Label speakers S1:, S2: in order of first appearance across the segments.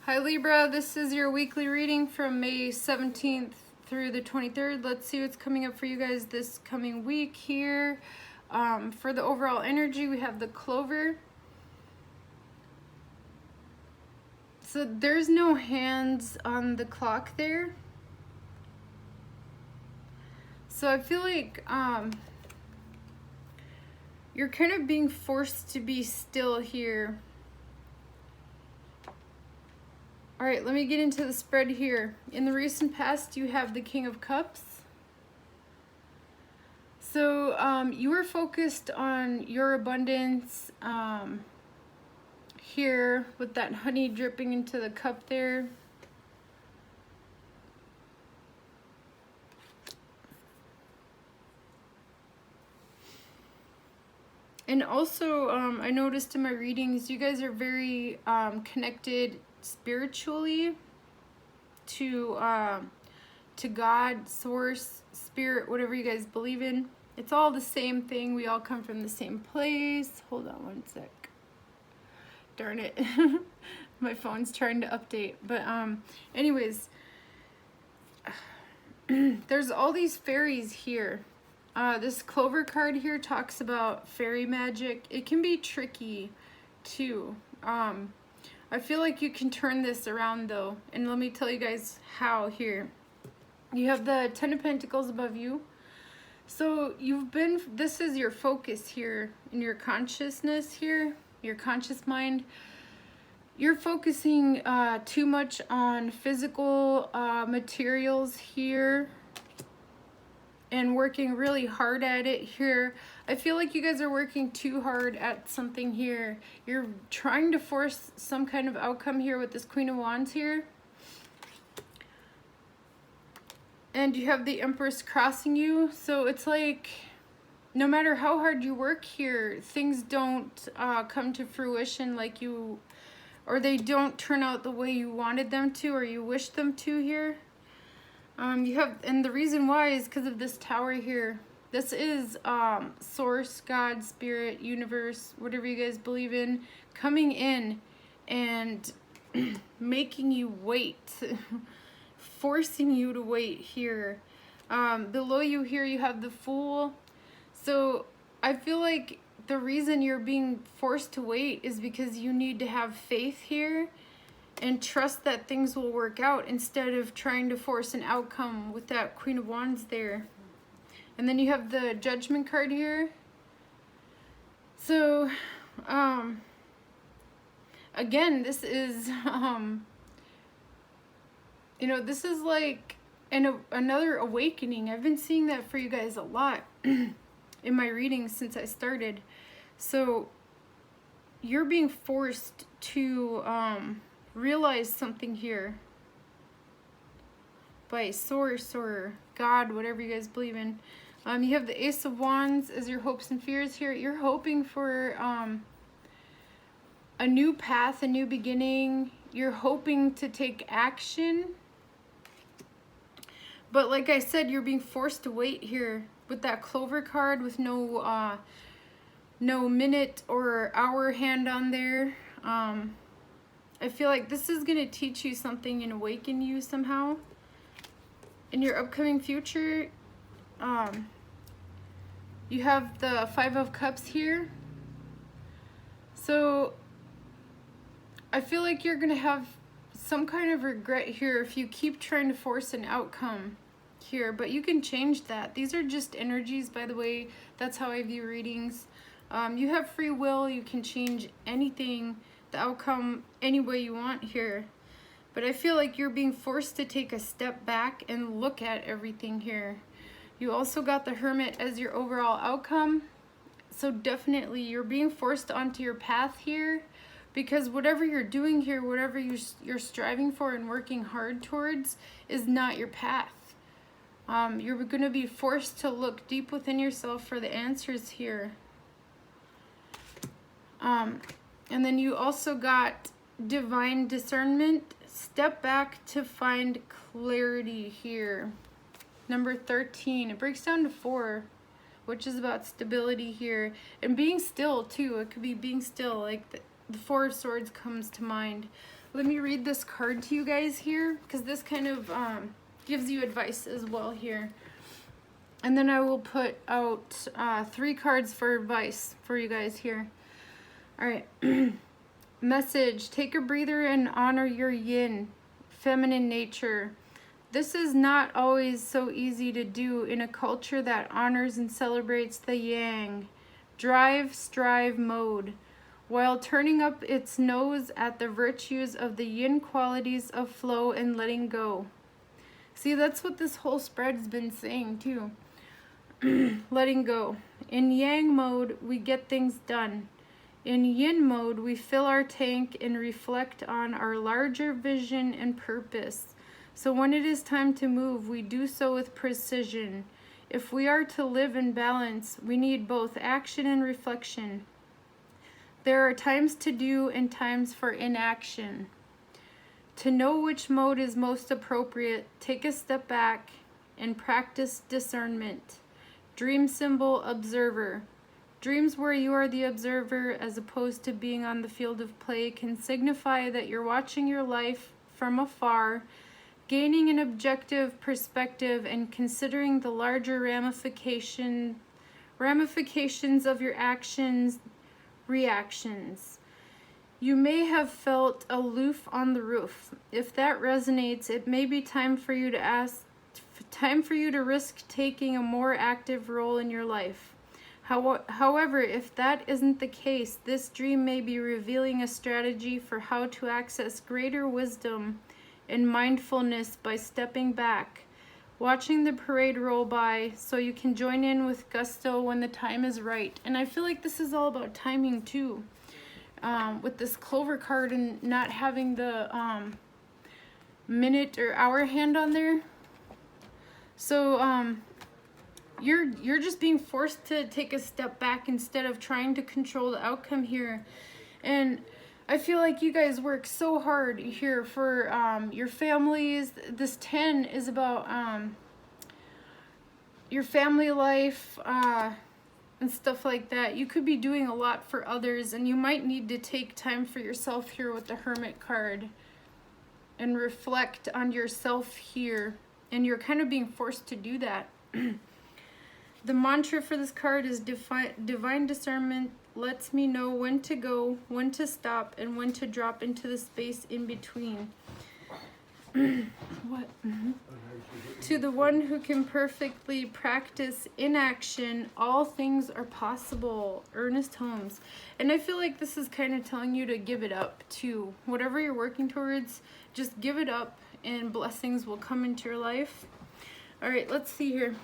S1: Hi Libra, this is your weekly reading from May 17th through the 23rd. Let's see what's coming up for you guys this coming week here. For the overall energy, we have the Clover. So there's no hands on the clock there. So I feel like you're kind of being forced to be still here. All right, let me get into the spread here. In the recent past, you have the King of Cups. So you were focused on your abundance here with that honey dripping into the cup there. And also, I noticed in my readings, you guys are very connected spiritually to God, source, spirit, whatever you guys believe in. It's all the same thing. We all come from the same place. Hold on one sec. Darn it. My phone's trying to update. But anyways, there's all these fairies here. This Clover card here talks about fairy magic. It can be tricky too. I feel like you can turn this around though, and let me tell you guys how here. You have the Ten of Pentacles above you. So this is your focus here in your consciousness here, your conscious mind. You're focusing too much on physical materials here and working really hard at it here. I feel like you guys are working too hard at something here. You're trying to force some kind of outcome here with this Queen of Wands here. And you have the Empress crossing you. So it's like, no matter how hard you work here, things don't come to fruition like you, or they don't turn out the way you wanted them to or you wish them to here. And the reason why is because of this Tower here. This is source, God, spirit, universe, whatever you guys believe in, coming in and making you wait, forcing you to wait here. Below you here, you have the Fool. So I feel like the reason you're being forced to wait is because you need to have faith here and trust that things will work out instead of trying to force an outcome with that Queen of Wands there. And then you have the Judgment card here. So, again, this is, this is like another awakening. I've been seeing that for you guys a lot in my readings since I started. So, you're being forced to realize something here by source or God, whatever you guys believe in. You have the Ace of Wands as your hopes and fears here. You're hoping for a new path, a new beginning. You're hoping to take action. But like I said, you're being forced to wait here with that Clover card with no minute or hour hand on there. I feel like this is going to teach you something and awaken you somehow in your upcoming future. You have the Five of Cups here. So I feel like you're going to have some kind of regret here if you keep trying to force an outcome here, but you can change that. These are just energies, by the way. That's how I view readings. You have free will. You can change anything, the outcome, any way you want here. But I feel like you're being forced to take a step back and look at everything here. You also got the Hermit as your overall outcome. So definitely you're being forced onto your path here, because whatever you're doing here, whatever you're striving for and working hard towards is not your path. You're going to be forced to look deep within yourself for the answers here. And then you also got Divine Discernment. Step back to find clarity here. Number 13. It breaks down to 4, which is about stability here. And being still, too. It could be being still. Like the Four of Swords comes to mind. Let me read this card to you guys here, because this kind of gives you advice as well here. And then I will put out 3 cards for advice for you guys here. All right. Message: take a breather and honor your yin, feminine nature. This is not always so easy to do in a culture that honors and celebrates the yang, drive, strive mode, while turning up its nose at the virtues of the yin qualities of flow and letting go. See, that's what this whole spread has been saying too. Letting go. In yang mode, we get things done. In yin mode, we fill our tank and reflect on our larger vision and purpose. So when it is time to move, we do so with precision. If we are to live in balance, we need both action and reflection. There are times to do and times for inaction. To know which mode is most appropriate, take a step back and practice discernment. Dream symbol: observer. Dreams where you are the observer as opposed to being on the field of play can signify that you're watching your life from afar, gaining an objective perspective and considering the larger ramifications of your actions, reactions. You may have felt aloof on the roof. If that resonates, it may be time for you to risk taking a more active role in your life. However, if that isn't the case, this dream may be revealing a strategy for how to access greater wisdom and mindfulness by stepping back, watching the parade roll by so you can join in with gusto when the time is right. And I feel like this is all about timing too, with this Clover card and not having the minute or hour hand on there. So you're just being forced to take a step back instead of trying to control the outcome here. And I feel like you guys work so hard here for your families. This 10 is about your family life and stuff like that. You could be doing a lot for others, and you might need to take time for yourself here with the Hermit card and reflect on yourself here. And you're kind of being forced to do that. The mantra for this card is divine discernment lets me know when to go, when to stop, and when to drop into the space in between. What? To the one who can perfectly practice inaction, all things are possible. Ernest Holmes. And I feel like this is kind of telling you to give it up too. Whatever you're working towards, just give it up and blessings will come into your life. All right, let's see here.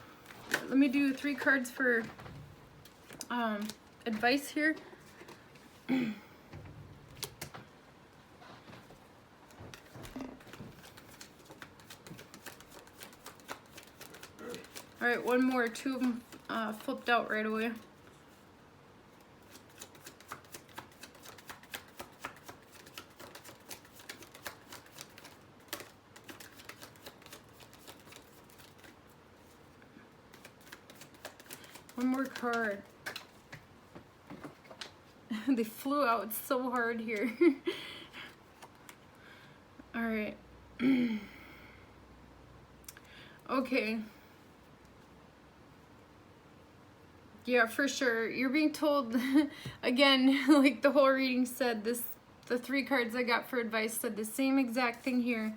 S1: Let me do 3 cards for advice here. All right, one more. 2 of them flipped out right away. One more card. They flew out so hard here. All right. Okay. Yeah, for sure. You're being told, again, like the whole reading said, the 3 cards I got for advice said the same exact thing here.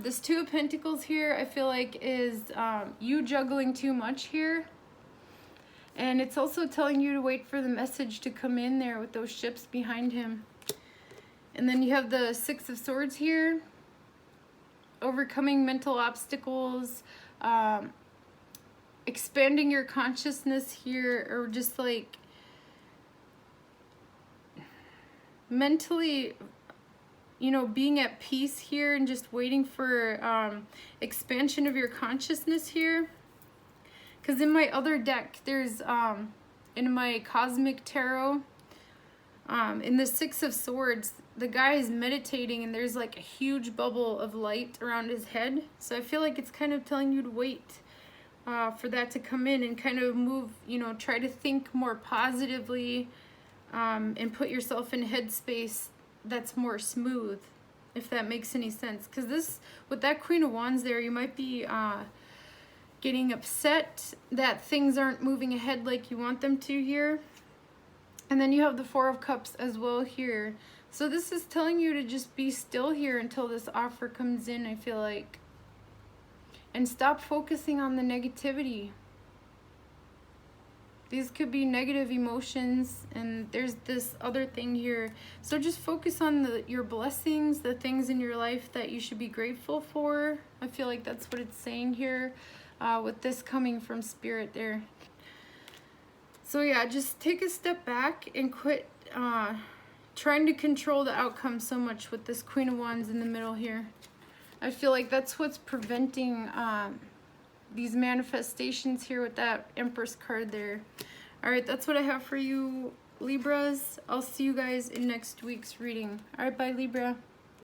S1: This 2 of Pentacles here, I feel like is you juggling too much here. And it's also telling you to wait for the message to come in there with those ships behind him. And then you have the 6 of Swords here. Overcoming mental obstacles. Expanding your consciousness here. Or just like mentally, you know, being at peace here. And just waiting for expansion of your consciousness here. Because in my other deck, there's, in my Cosmic Tarot, in the 6 of Swords, the guy is meditating and there's like a huge bubble of light around his head. So I feel like it's kind of telling you to wait for that to come in and kind of move, you know, try to think more positively and put yourself in a headspace that's more smooth. if that makes any sense. Because this, with that Queen of Wands there, you might be getting upset that things aren't moving ahead like you want them to here. And then you have the Four of Cups as well here. So this is telling you to just be still here until this offer comes in, I feel like. And stop focusing on the negativity. These could be negative emotions, and there's this other thing here. So just focus on your blessings, the things in your life that you should be grateful for. I feel like that's what it's saying here with this coming from Spirit there. So yeah, just take a step back and quit trying to control the outcome so much with this Queen of Wands in the middle here. I feel like that's what's preventing these manifestations here with that Empress card there. All right, that's what I have for you, Libras. I'll see you guys in next week's reading. All right, bye, Libra.